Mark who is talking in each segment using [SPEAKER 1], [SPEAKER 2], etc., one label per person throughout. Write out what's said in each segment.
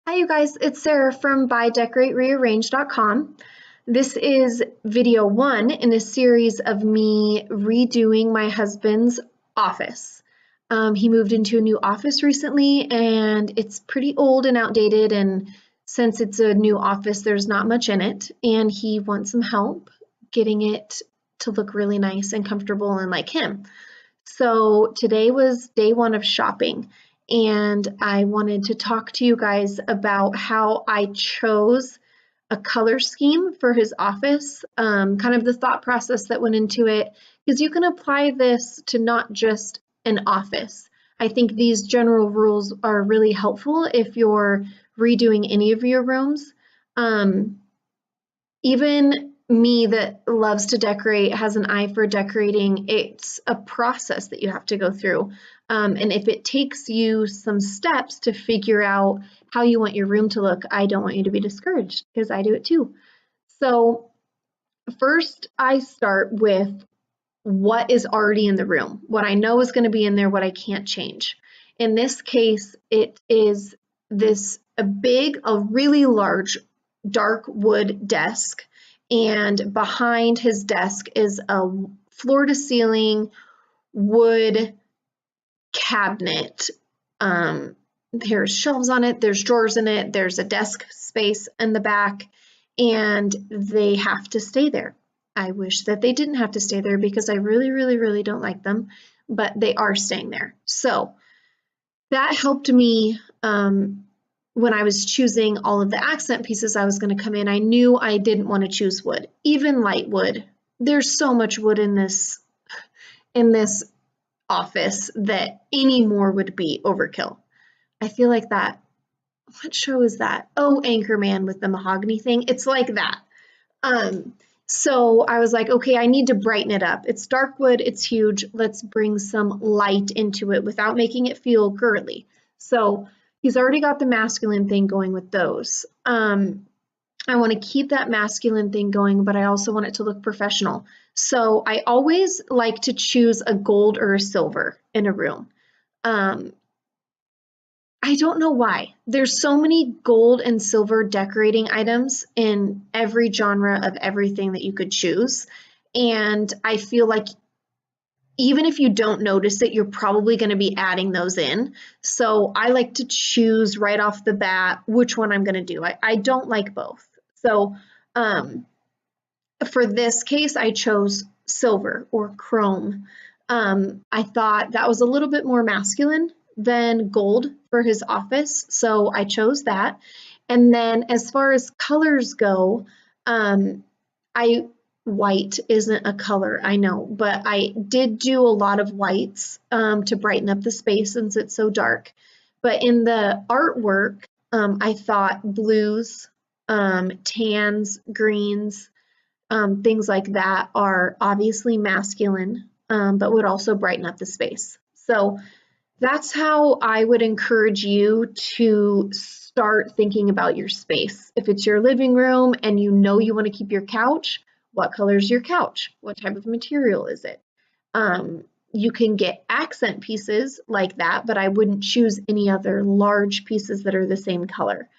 [SPEAKER 1] Hi, you guys. It's Sarah from BuyDecorateRearrange.com. This is video one in a series of me redoing my husband's office. He moved into a new office recently, and it's pretty old and outdated. And since it's a new office, there's not much in it, and he wants some help getting it to look really nice and comfortable and like him. So today was day one of shopping, and I wanted to talk to you guys about how I chose a color scheme for his office, kind of the thought process that went into it, because you can apply this to not just an office. I think these general rules are really helpful if you're redoing any of your rooms. Even me that loves to decorate, has an eye for decorating, it's a process that you have to go through. And if it takes you some steps to figure out how you want your room to look, I don't want you to be discouraged because I do it too. So first I start with what is already in the room, what I know is going to be in there, what I can't change. In this case, it is a really large dark wood desk, and behind his desk is a floor to ceiling wood cabinet. There's shelves on it, there's drawers in it, there's a desk space in the back, and they have to stay there. I wish that they didn't have to stay there because I really, really, really don't like them, but they are staying there. So that helped me when I was choosing all of the accent pieces I was going to come in. I knew I didn't want to choose wood, even light wood. There's so much wood in this office that any more would be overkill. I feel like that. What show is that? Oh, Anchorman with the mahogany thing. It's like that. So I was like, okay, I need to brighten it up. It's dark wood, it's huge. Let's bring some light into it without making it feel girly. So he's already got the masculine thing going with those. I want to keep that masculine thing going, but I also want it to look professional. So I always like to choose a gold or a silver in a room. I don't know why. There's so many gold and silver decorating items in every genre of everything that you could choose. And I feel like even if you don't notice it, you're probably going to be adding those in. So I like to choose right off the bat which one I'm going to do. I don't like both. So for this case, I chose silver or chrome. I thought that was a little bit more masculine than gold for his office, so I chose that. And then as far as colors go, I white isn't a color, I know, but I did do a lot of whites to brighten up the space since it's so dark. But in the artwork, I thought blues, tans, greens, things like that are obviously masculine, but would also brighten up the space. So that's how I would encourage you to start thinking about your space. If it's your living room and you know you want to keep your couch, what color is your couch? What type of material is it? You can get accent pieces like that, but I wouldn't choose any other large pieces that are the same color.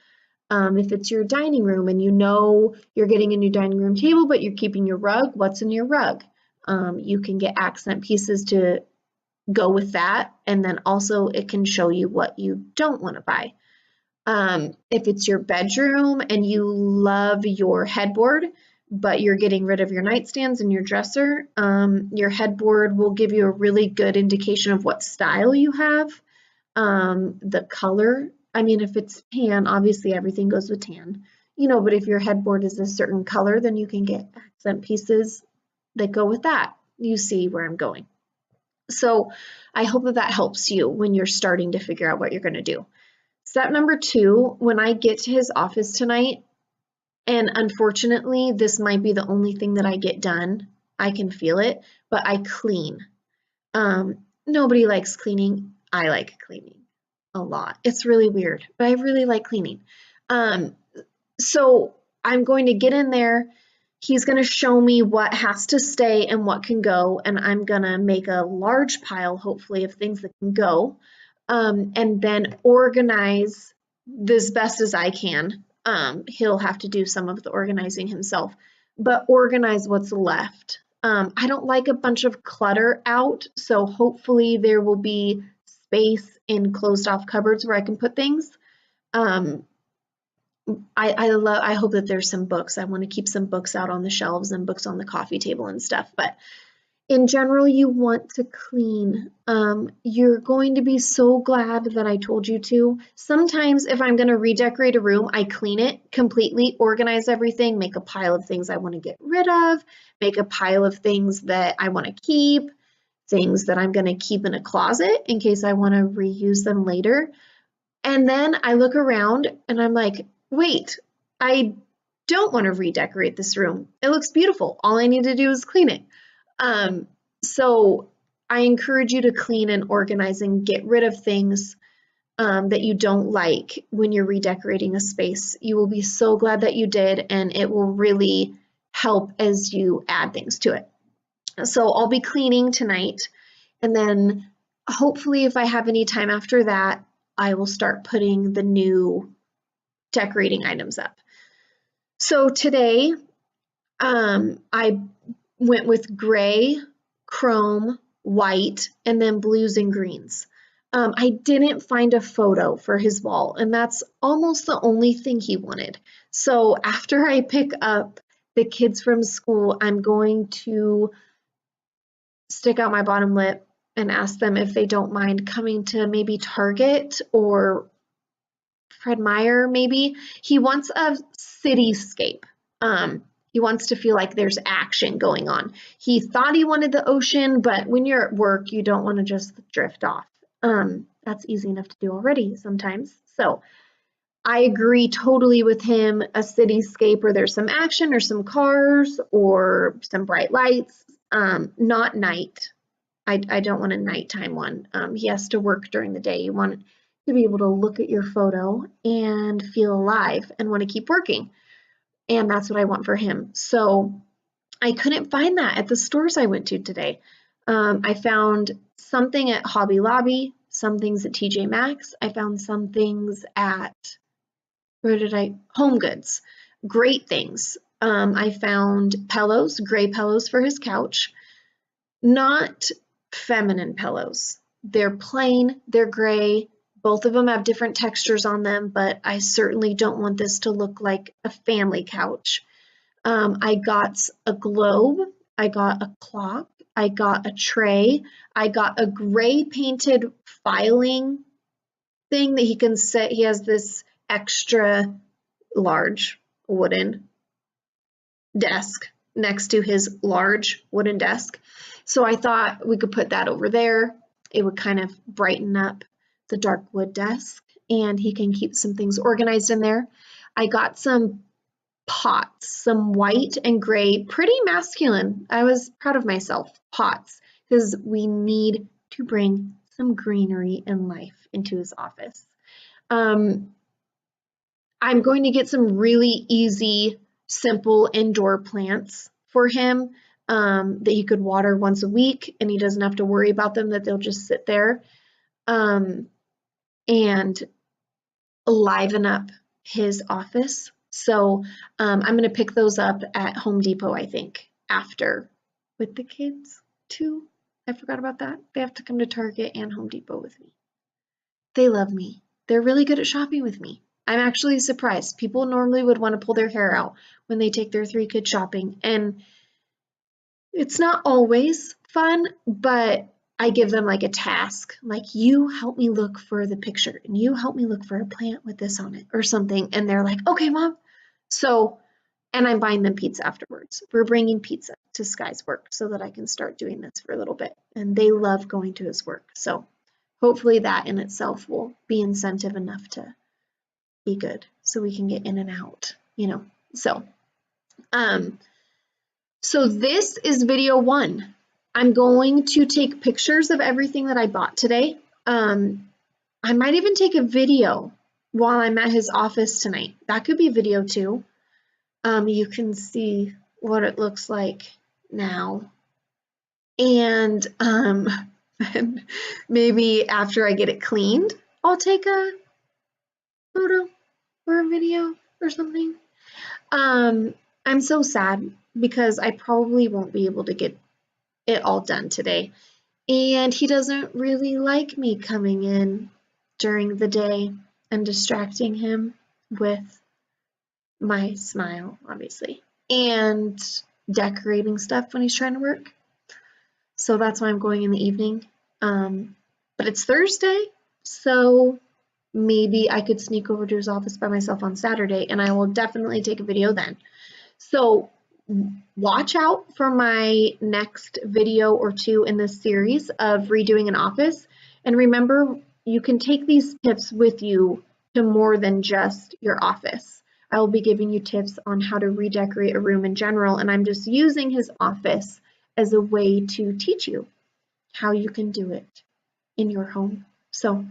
[SPEAKER 1] If it's your dining room and you know you're getting a new dining room table, but you're keeping your rug, what's in your rug? You can get accent pieces to go with that, and then also it can show you what you don't want to buy. If it's your bedroom and you love your headboard, but you're getting rid of your nightstands and your dresser, your headboard will give you a really good indication of what style you have, the color. I mean, if it's tan, obviously everything goes with tan, but if your headboard is a certain color, then you can get accent pieces that go with that. You see where I'm going. So I hope that helps you when you're starting to figure out what you're going to do. Step number 2, when I get to his office tonight, and unfortunately, this might be the only thing that I get done, I can feel it, but I clean. Nobody likes cleaning. I like cleaning a lot. It's really weird, but I really like cleaning. So I'm going to get in there. He's going to show me what has to stay and what can go, and I'm going to make a large pile, hopefully, of things that can go, and then organize as best as I can. He'll have to do some of the organizing himself, but organize what's left. I don't like a bunch of clutter out, so hopefully there will be space in closed off cupboards where I can put things. Um, I hope that there's some books. I want to keep some books out on the shelves and books on the coffee table and stuff, but in general, you want to clean. You're going to be so glad that I told you to. Sometimes if I'm going to redecorate a room, I clean it completely, organize everything, make a pile of things I want to get rid of, make a pile of things that I want to keep, things that I'm going to keep in a closet in case I want to reuse them later. And then I look around and I'm like, wait, I don't want to redecorate this room. It looks beautiful. All I need to do is clean it. So I encourage you to clean and organize and get rid of things that you don't like when you're redecorating a space. You will be so glad that you did, and it will really help as you add things to it. So I'll be cleaning tonight, and then hopefully if I have any time after that, I will start putting the new decorating items up. So today, I went with gray, chrome, white, and then blues and greens. I didn't find a photo for his wall, and that's almost the only thing he wanted. So after I pick up the kids from school, I'm going to stick out my bottom lip and ask them if they don't mind coming to maybe Target or Fred Meyer, maybe. He wants a cityscape. He wants to feel like there's action going on. He thought he wanted the ocean, but when you're at work, you don't want to just drift off. That's easy enough to do already sometimes. So I agree totally with him. A cityscape where there's some action or some cars or some bright lights, not night. I don't want a nighttime one. He has to work during the day. You want to be able to look at your photo and feel alive and want to keep working. And that's what I want for him. So I couldn't find that at the stores I went to today. I found something at Hobby Lobby, some things at TJ Maxx. I found some things at, Home Goods. Great things. I found pillows, gray pillows for his couch. Not feminine pillows. They're plain, they're gray. Both of them have different textures on them, but I certainly don't want this to look like a family couch. I got a globe, I got a clock, I got a tray, I got a gray painted filing thing that he can set. He has this extra large wooden desk next to his large wooden desk. So I thought we could put that over there. It would kind of brighten up the dark wood desk, and he can keep some things organized in there. I got some pots, some white and gray, pretty masculine. I was proud of myself, pots, because we need to bring some greenery and life into his office. I'm going to get some really easy, simple indoor plants for him that he could water once a week, and he doesn't have to worry about them, that they'll just sit there, and liven up his office. So I'm going to pick those up at Home Depot, I think, after with the kids too. I forgot about that. They have to come to Target and Home Depot with me. They love me. They're really good at shopping with me. I'm actually surprised. People normally would want to pull their hair out when they take their 3 kids shopping, and it's not always fun, but I give them like a task, like, you help me look for the picture and you help me look for a plant with this on it or something. And they're like, okay, Mom. So, and I'm buying them pizza afterwards. We're bringing pizza to Sky's work so that I can start doing this for a little bit. And they love going to his work. So hopefully that in itself will be incentive enough to be good so we can get in and out, you know. So this is video 1. I'm going to take pictures of everything that I bought today. I might even take a video while I'm at his office tonight. That could be video 2. You can see what it looks like now. And maybe after I get it cleaned, I'll take a photo. video or something. I'm so sad because I probably won't be able to get it all done today. And he doesn't really like me coming in during the day and distracting him with my smile, obviously, and decorating stuff when he's trying to work. So that's why I'm going in the evening. But it's Thursday, so maybe I could sneak over to his office by myself on Saturday, and I will definitely take a video then. So watch out for my next video or two in this series of redoing an office. And remember, you can take these tips with you to more than just your office. I will be giving you tips on how to redecorate a room in general, and I'm just using his office as a way to teach you how you can do it in your home. So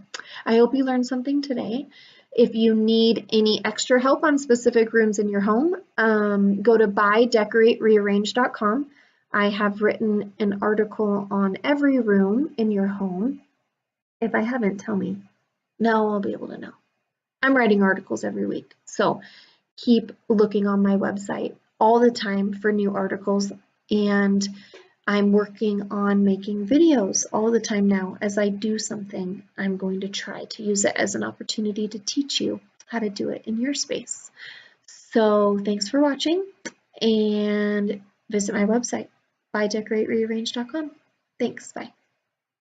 [SPEAKER 1] I hope you learned something today. If you need any extra help on specific rooms in your home, go to buydecoraterearrange.com. I have written an article on every room in your home. If I haven't, tell me. No, I'll be able to know. I'm writing articles every week, so keep looking on my website all the time for new articles, and I'm working on making videos all the time now. As I do something, I'm going to try to use it as an opportunity to teach you how to do it in your space. So thanks for watching, and visit my website, buydecoraterearrange.com. Thanks, bye.